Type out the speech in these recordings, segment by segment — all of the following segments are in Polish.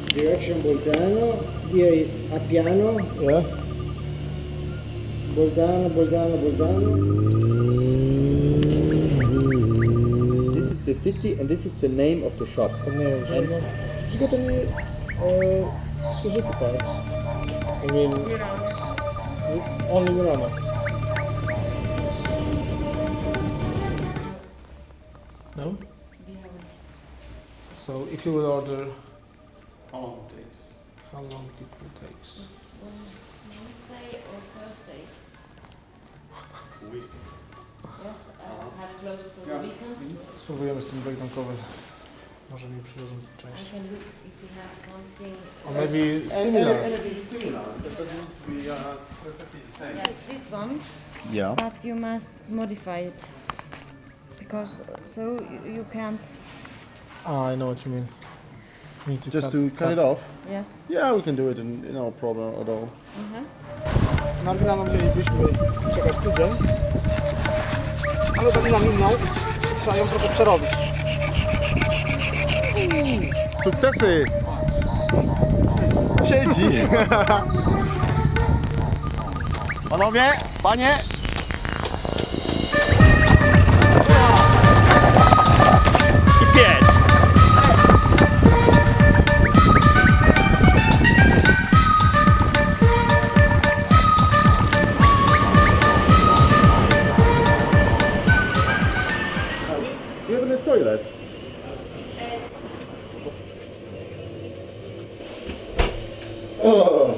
Direction Bolzano. Here is Appiano. Yeah. Bolzano. This is the city and this is the name of the shop. And you got any Suzuki parts? I mean, only Murano. No? So if you will order, how long it takes? How long it will take? Wednesday or Thursday. Week. Yes, have closed for the weekend. Spróbujemy z tym breakdownkowy. Może mi przywiozą I część. can look if we have something. Or maybe similar. Similar, but doesn't be perfectly the same. Yes, this one. Yeah. But you must modify it because so you can't. Ah, I know what you mean. You need to Just to cut it off? Yes. Yeah, we can do it in no problem at all. Na Milano mielibyśmy czekać tydzień, ale do Milan minął, trzeba ją trochę przerobić. Sukcesy! Siedzi! Panowie, panie! I pięć! Do you have a toilet? Oh.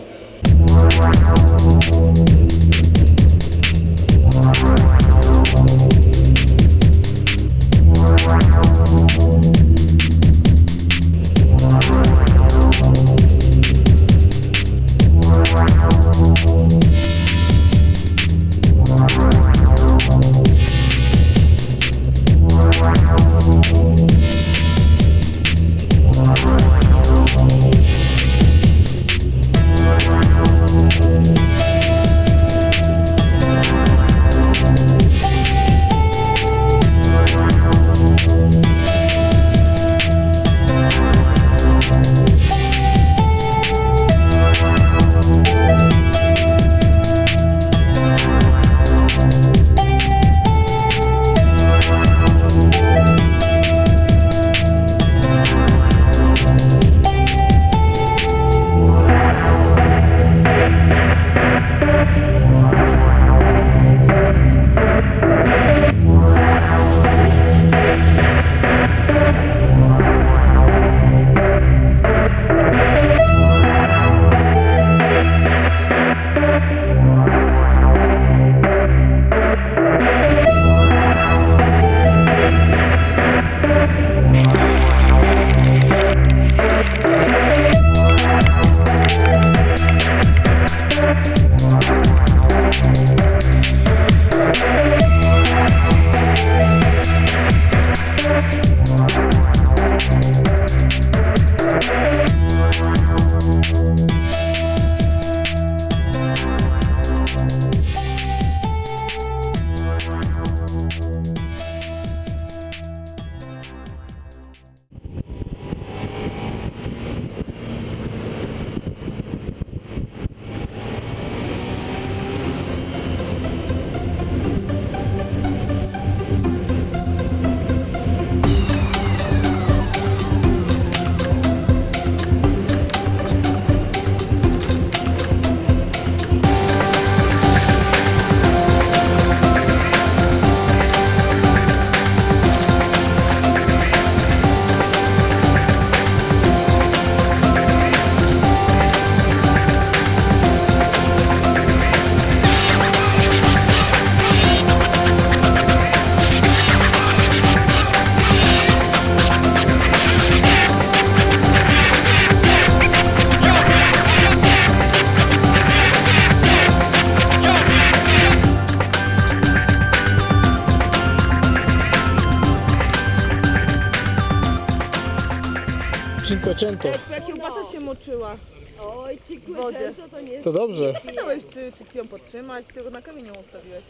Cinquecento. Twoja kiełbasa się moczyła. Oj, W wodzie. to nie jest... To dobrze. Pytałeś, czy ci ją podtrzymać, tylko na kamieniu ustawiłeś.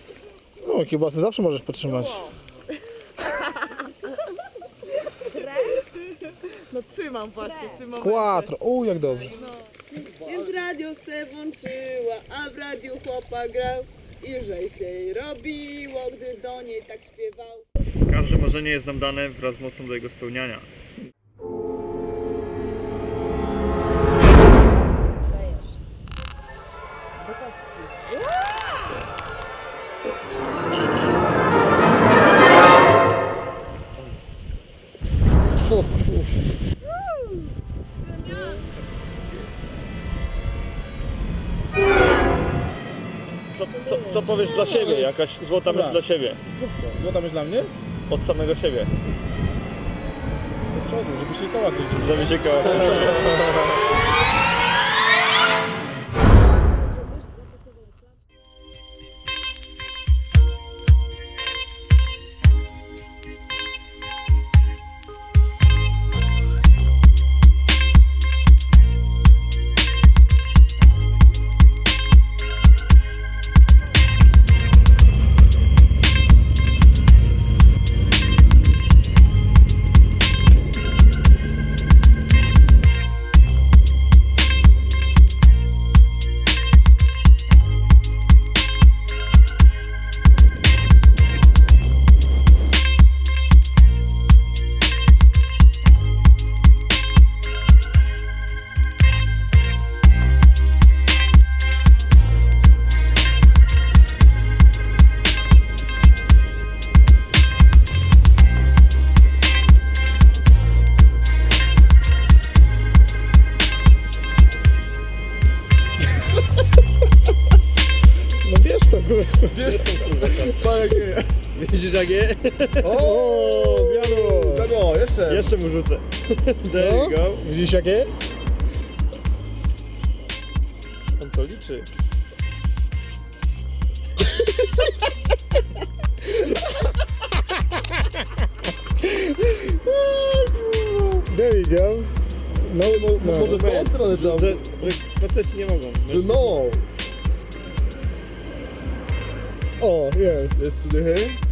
No, kiełbasy zawsze możesz podtrzymać. Wow. No trzymam właśnie w tym momencie. Quattro. O, jak dobrze. Więc radio se włączyła, a w radiu chłopak grał. I lżej się jej robiło, gdy do niej tak śpiewał. Każde marzenie jest nam dane wraz z mocą do jego spełniania. Co powiesz dla siebie? Jakaś złota myśl dla siebie. Złota myśl dla mnie? Od samego siebie. Do przodu, żeby się koła kręciły. Żeby się koła No bierz to, kurwa. Wiesz tą kurwę. Pa, jak nie. Widzisz jak je? O, wiadomo. Wiadomo, jeszcze. Jeszcze mu rzucę. There you go. Widzisz jakie? On to liczy. There you go. No, Może w tą stronę trzeba. Faceci nie mogą. No. O, jest. Jest 3 dychy.